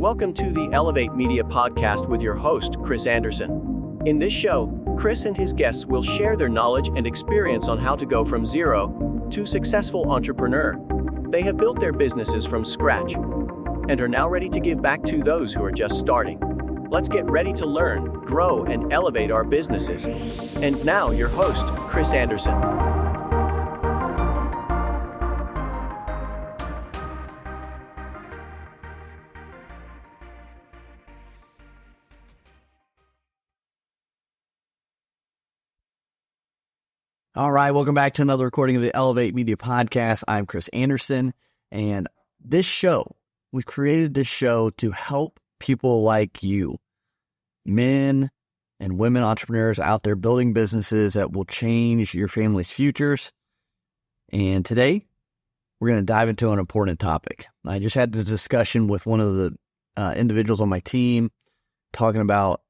Welcome to the Elevate Media Podcast with your host, Chris Anderson. In this show, Chris and his guests will share their knowledge and experience on how to go from zero to successful entrepreneur. They have built their businesses from scratch and are now ready to give back to those who are just starting. Let's get ready to learn, grow, and elevate our businesses. And now, your host, Chris Anderson. All right, welcome back to another recording of the Elevate Media Podcast. I'm Chris Anderson, and we've created this show to help people like you, men and women entrepreneurs out there building businesses that will change your family's futures. And today, we're going to dive into an important topic. I just had this discussion with one of the individuals on my team talking about,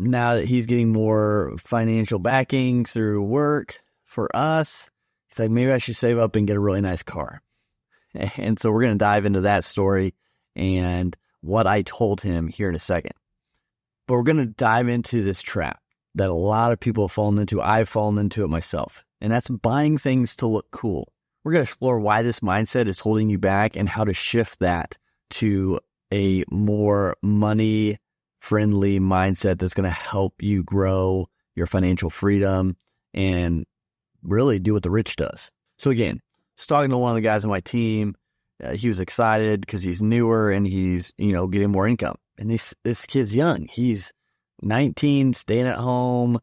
now that he's getting more financial backing through work for us, he's like, maybe I should save up and get a really nice car. And so we're going to dive into that story and what I told him here in a second. But we're going to dive into this trap that a lot of people have fallen into. I've fallen into it myself. And that's buying things to look cool. We're going to explore why this mindset is holding you back and how to shift that to a more money friendly mindset that's going to help you grow your financial freedom and really do what the rich does. So again, I was talking to one of the guys on my team. He was excited because he's newer and he's, getting more income. And this kid's young. He's 19, staying at home,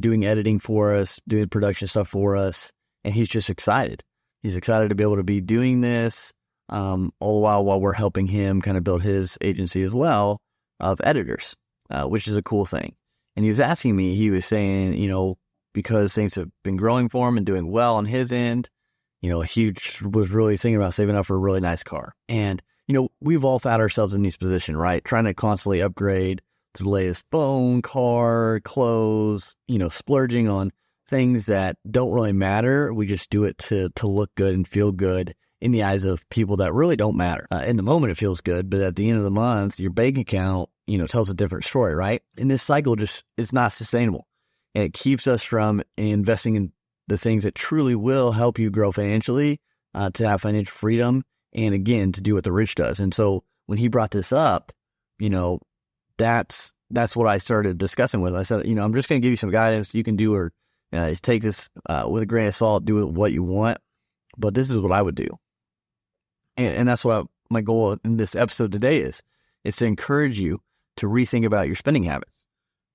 doing editing for us, doing production stuff for us. And he's just excited. He's excited to be able to be doing this all the while we're helping him kind of build his agency as well of editors, which is a cool thing. And he was asking me, he was saying, because things have been growing for him and doing well on his end, he was really thinking about saving up for a really nice car. And, we've all found ourselves in this position, right? Trying to constantly upgrade to the latest phone, car, clothes, splurging on things that don't really matter. We just do it to look good and feel good in the eyes of people that really don't matter. In the moment, it feels good, but at the end of the month, your bank account, tells a different story, right? And this cycle just is not sustainable. And it keeps us from investing in the things that truly will help you grow financially, to have financial freedom, and again, to do what the rich does. And so when he brought this up, that's what I started discussing with. I said, I'm just going to give you some guidance you can do, or take this with a grain of salt, do what you want. But this is what I would do. And that's what my goal in this episode today is to encourage you to rethink about your spending habits.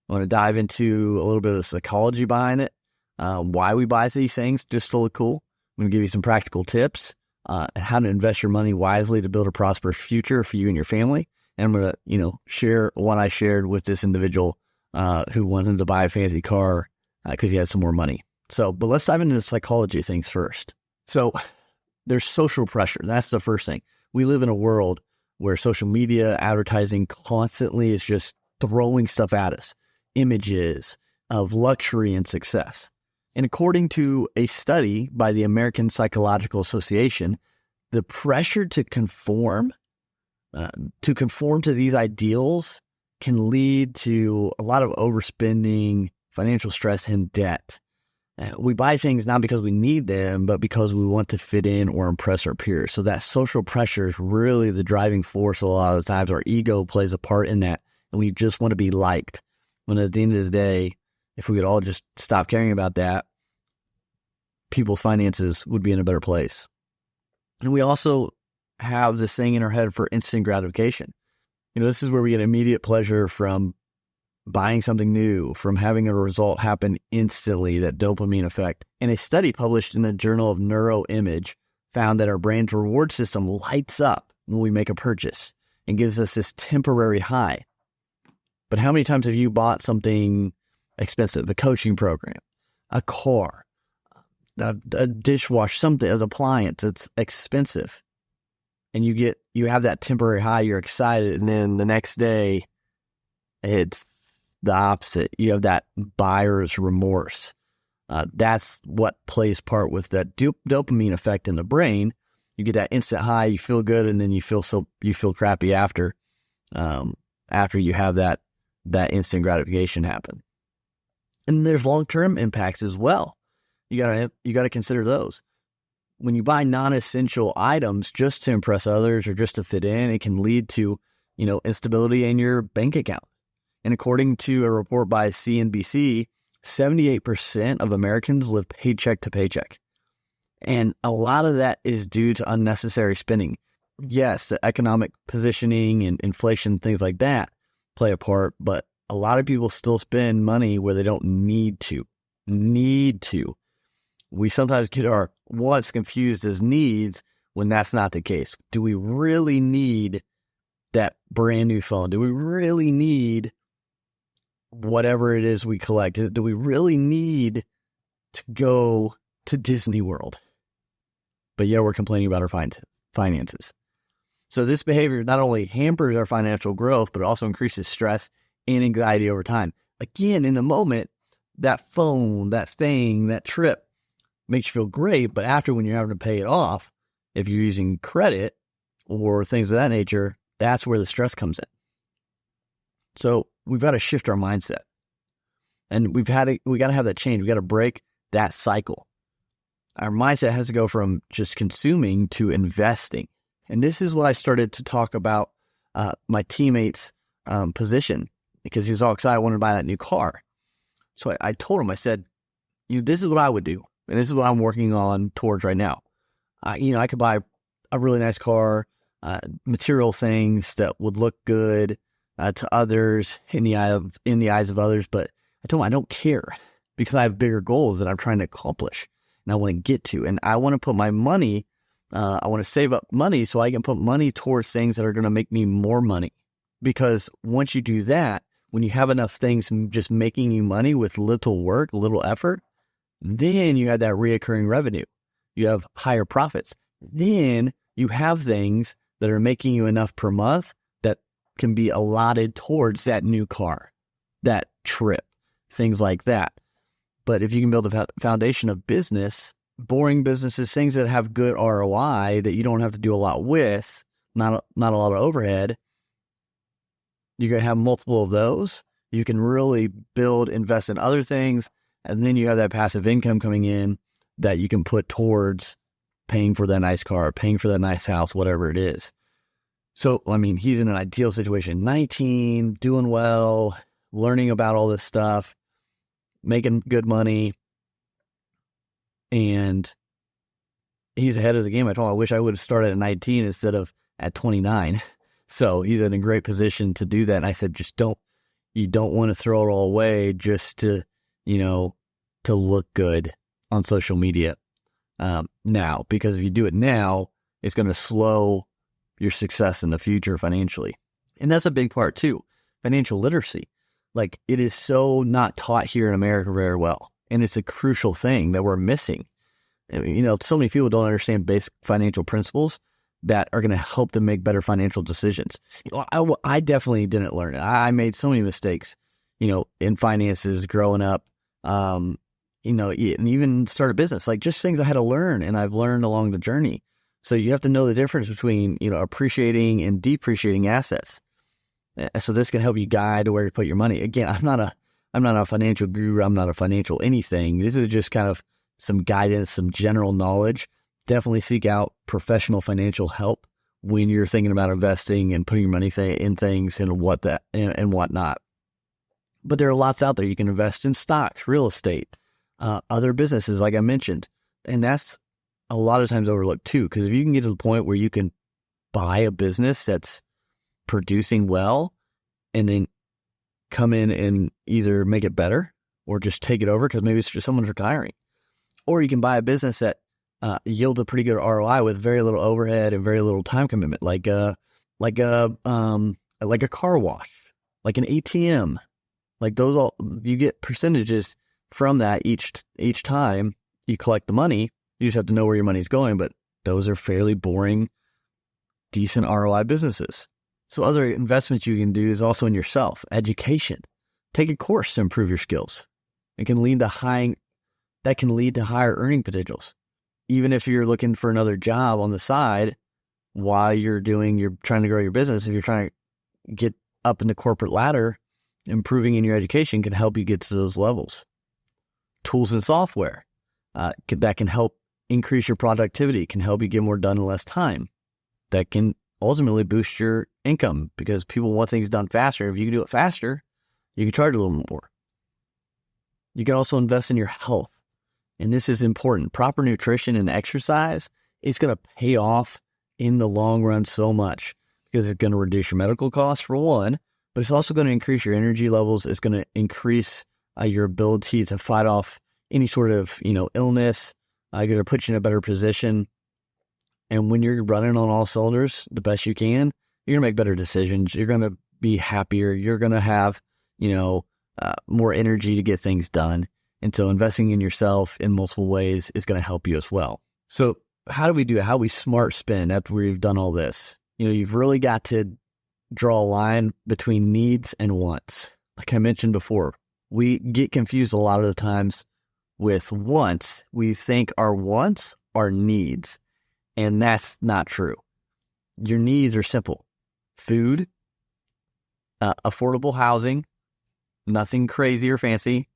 I want to dive into a little bit of the psychology behind it, why we buy these things just to look cool. I'm going to give you some practical tips, how to invest your money wisely to build a prosperous future for you and your family. And I'm going to, share what I shared with this individual who wanted to buy a fancy car because he had some more money. But let's dive into the psychology of things first. So there's social pressure. That's the first thing. We live in a world where social media advertising constantly is just throwing stuff at us, images of luxury and success. And according to a study by the American Psychological Association, the pressure to conform to these ideals can lead to a lot of overspending, financial stress, and debt. We buy things not because we need them, but because we want to fit in or impress our peers. So that social pressure is really the driving force a lot of the times. Our ego plays a part in that, and we just want to be liked. When at the end of the day, if we could all just stop caring about that, people's finances would be in a better place. And we also have this thing in our head for instant gratification. This is where we get immediate pleasure from buying something new, from having a result happen instantly, that dopamine effect. And a study published in the Journal of Neuroimage found that our brain's reward system lights up when we make a purchase and gives us this temporary high. But how many times have you bought something expensive, a coaching program, a car, a dishwasher, something, an appliance that's expensive, and you have that temporary high, you're excited, and then the next day it's the opposite. You have that buyer's remorse. That's what plays part with that dopamine effect in the brain. You get that instant high, you feel good, and then you feel crappy after you have that instant gratification happen. And there's long-term impacts as well. You gotta consider those. When you buy non-essential items just to impress others or just to fit in, it can lead to, instability in your bank account. And according to a report by CNBC, 78% of Americans live paycheck to paycheck. And a lot of that is due to unnecessary spending. Yes, the economic positioning and inflation, things like that play a part, but a lot of people still spend money where they don't need to. We sometimes get our wants confused as needs when that's not the case. Do we really need that brand new phone? Do we really need whatever it is we collect? Do we really need to go to Disney World? But yeah, we're complaining about our finances. So this behavior not only hampers our financial growth, but it also increases stress and anxiety over time. Again, in the moment, that phone, that thing, that trip makes you feel great, but after, when you're having to pay it off, if you're using credit or things of that nature, that's where the stress comes in. So we've got to shift our mindset, and we got to have that change. We got to break that cycle. Our mindset has to go from just consuming to investing. And this is what I started to talk about my teammate's position, because he was all excited, wanted to buy that new car. So I told him, I said, this is what I would do. And this is what I'm working on towards right now. I could buy a really nice car, material things that would look good to others, in the eyes of others. But I told him I don't care, because I have bigger goals that I'm trying to accomplish and I want to get to. And I want to put my money, I want to save up money so I can put money towards things that are going to make me more money. Because once you do that, when you have enough things just making you money with little work, little effort, then you have that reoccurring revenue. You have higher profits. Then you have things that are making you enough per month that can be allotted towards that new car, that trip, things like that. But if you can build a foundation of business, boring businesses, things that have good ROI that you don't have to do a lot with, not a lot of overhead, you're going to have multiple of those. You can really invest in other things, and then you have that passive income coming in that you can put towards paying for that nice car, paying for that nice house, whatever it is. So, he's in an ideal situation, 19, doing well, learning about all this stuff, making good money, and he's ahead of the game. I told him I wish I would have started at 19 instead of at 29. So he's in a great position to do that. And I said, you don't want to throw it all away just to look good on social media now, because if you do it now, it's going to slow your success in the future financially. And that's a big part too, financial literacy. It is so not taught here in America very well. And it's a crucial thing that we're missing. So many people don't understand basic financial principles that are going to help them make better financial decisions. I definitely didn't learn it. I made so many mistakes, in finances growing up, and even start a business, just things I had to learn, and I've learned along the journey. So you have to know the difference between, appreciating and depreciating assets. So this can help you guide where to put your money. Again, I'm not a financial guru. I'm not a financial anything. This is just kind of some guidance, some general knowledge. Definitely seek out professional financial help when you're thinking about investing and putting your money in things and whatnot. But there are lots out there. You can invest in stocks, real estate, other businesses, like I mentioned. And that's a lot of times overlooked too, because if you can get to the point where you can buy a business that's producing well and then come in and either make it better or just take it over because maybe it's just someone's retiring. Or you can buy a business that yields a pretty good ROI with very little overhead and very little time commitment, like a car wash, like an ATM. You get percentages from that each time you collect the money. You just have to know where your money's going, but those are fairly boring, decent ROI businesses. So other investments you can do is also in yourself. Education. Take a course to improve your skills. It can lead to higher earning potentials. even if you're looking for another job on the side while you're trying to grow your business, if you're trying to get up in the corporate ladder, improving in your education can help you get to those levels. Tools and software that can help increase your productivity, can help you get more done in less time. That can ultimately boost your income because people want things done faster. If you can do it faster, you can charge a little more. You can also invest in your health. And this is important. Proper nutrition and exercise is going to pay off in the long run so much because it's going to reduce your medical costs for one, but it's also going to increase your energy levels. It's going to increase your ability to fight off any sort of, illness. Going to put you in a better position. And when you're running on all cylinders the best you can, you're going to make better decisions. You're going to be happier. You're going to have, more energy to get things done. And so investing in yourself in multiple ways is going to help you as well. So how do we do it? How do we smart spend after we've done all this? You've really got to draw a line between needs and wants. Like I mentioned before, we get confused a lot of the times with wants. We think our wants are needs, and that's not true. Your needs are simple: food, affordable housing, nothing crazy or fancy,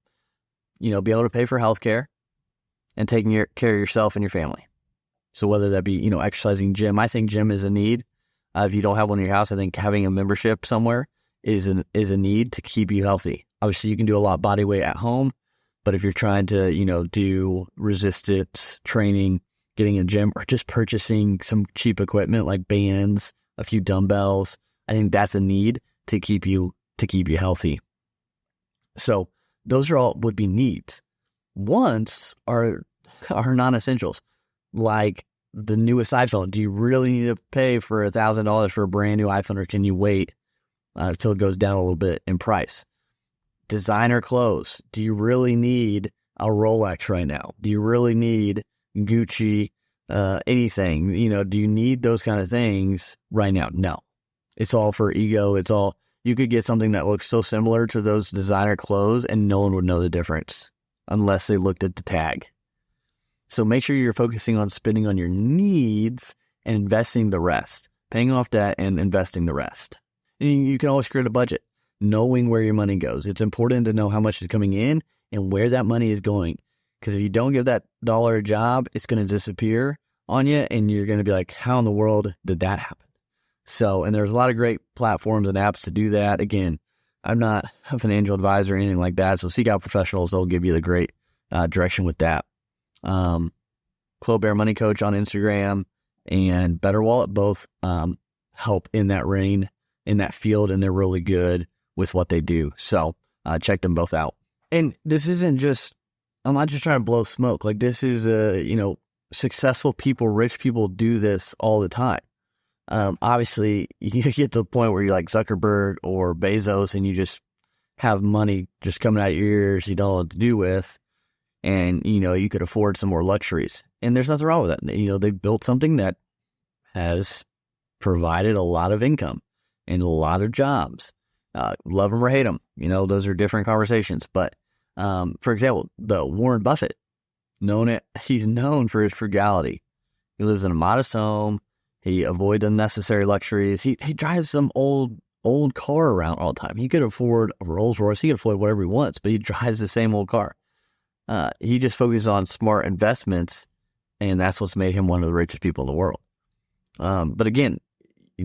be able to pay for healthcare, and taking care of yourself and your family. So whether that be, exercising, gym, I think gym is a need. If you don't have one in your house, I think having a membership somewhere is a need to keep you healthy. Obviously, you can do a lot of body weight at home, but if you're trying to, do resistance training, getting a gym, or just purchasing some cheap equipment like bands, a few dumbbells, I think that's a need to keep you healthy. So those would be needs. Wants are non-essentials, like the newest iPhone. Do you really need to pay for $1,000 for a brand new iPhone, or can you wait until it goes down a little bit in price? Designer clothes. Do you really need a Rolex right now? Do you really need Gucci, anything? Do you need those kind of things right now? No. It's all for ego. You could get something that looks so similar to those designer clothes and no one would know the difference unless they looked at the tag. So make sure you're focusing on spending on your needs and investing the rest, paying off debt and investing the rest. And you can always create a budget, knowing where your money goes. It's important to know how much is coming in and where that money is going. Because if you don't give that dollar a job, it's going to disappear on you and you're going to be like, how in the world did that happen? So, and there's a lot of great platforms and apps to do that. Again, I'm not a financial advisor or anything like that. So seek out professionals. They'll give you the great direction with that. Clo Bear Money Coach on Instagram and Better Wallet both help in that field, and they're really good with what they do. So check them both out. And this isn't just, I'm not just trying to blow smoke. Like this is successful people, rich people do this all the time. Obviously you get to the point where you're like Zuckerberg or Bezos and you just have money just coming out of your ears you don't know what to do with. And, you could afford some more luxuries. And there's nothing wrong with that. They've built something that has provided a lot of income and a lot of jobs. Love them or hate them. Those are different conversations. But, for example, the Warren Buffett, he's known for his frugality. He lives in a modest home. He avoids unnecessary luxuries. He drives some old car around all the time. He could afford a Rolls Royce. He could afford whatever he wants, but he drives the same old car. He just focuses on smart investments, and that's what's made him one of the richest people in the world. But again,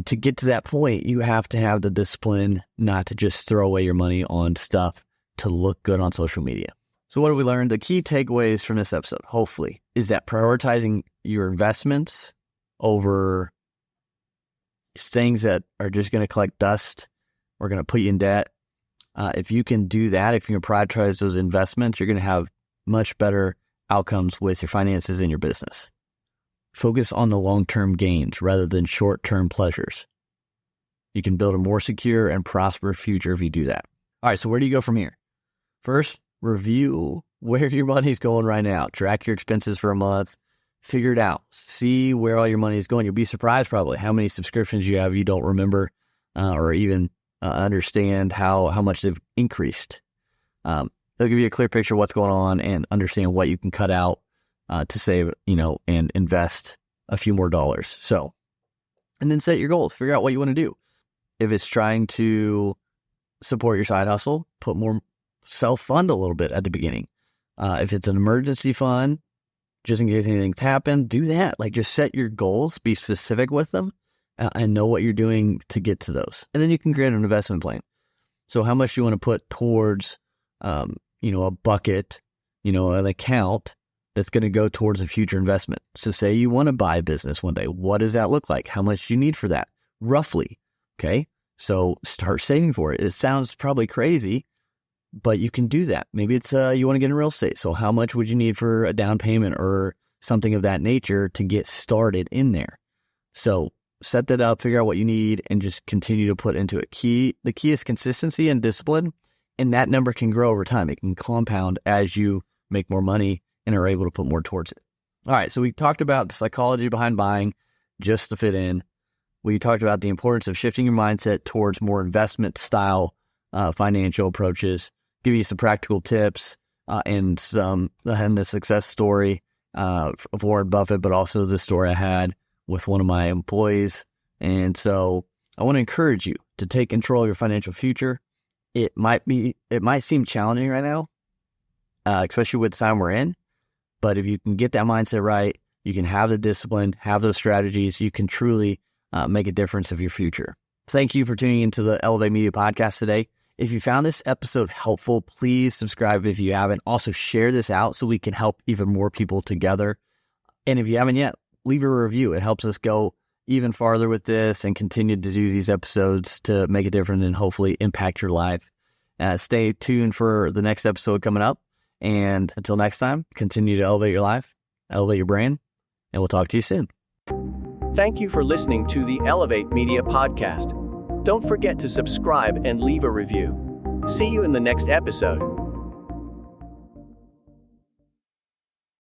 to get to that point, you have to have the discipline not to just throw away your money on stuff to look good on social media. So what have we learned? The key takeaways from this episode, hopefully, is that prioritizing your investments over things that are just going to collect dust or going to put you in debt. If you can do that, if you can prioritize those investments, you're going to have much better outcomes with your finances and your business. Focus on the long-term gains rather than short-term pleasures. You can build a more secure and prosperous future if you do that. All right, so where do you go from here? First, review where your money's going right now. Track your expenses for a month. Figure it out. See where all your money is going. You'll be surprised probably how many subscriptions you have you don't remember or even understand how much they've increased. They'll give you a clear picture of what's going on and understand what you can cut out to save, and invest a few more dollars. So, and then set your goals, figure out what you want to do. If it's trying to support your side hustle, put more self-fund a little bit at the beginning. If it's an emergency fund, just in case anything's happened, do that. Like, just set your goals, be specific with them, and know what you're doing to get to those. And then you can create an investment plan. So how much you want to put towards, a bucket, an account that's going to go towards a future investment. So say you want to buy a business one day. What does that look like? How much do you need for that? Roughly. Okay. So start saving for it. It sounds probably crazy, but you can do that. Maybe it's you want to get in real estate. So how much would you need for a down payment or something of that nature to get started in there? So set that up, figure out what you need, and just continue to put into it. The key is consistency and discipline, and that number can grow over time. It can compound as you make more money and are able to put more towards it. All right, so we talked about the psychology behind buying just to fit in. We talked about the importance of shifting your mindset towards more investment style financial approaches, give you some practical tips and the success story of Warren Buffett, but also the story I had with one of my employees. And so I want to encourage you to take control of your financial future. It might seem challenging right now, especially with the time we're in. But if you can get that mindset right, you can have the discipline, have those strategies, you can truly make a difference of your future. Thank you for tuning into the Elevate Media Podcast today. If you found this episode helpful, please subscribe if you haven't. Also share this out so we can help even more people together. And if you haven't yet, leave a review. It helps us go even farther with this and continue to do these episodes to make a difference and hopefully impact your life. Stay tuned for the next episode coming up. And until next time, continue to elevate your life, elevate your brand, and we'll talk to you soon. Thank you for listening to the Elevate Media Podcast. Don't forget to subscribe and leave a review. See you in the next episode.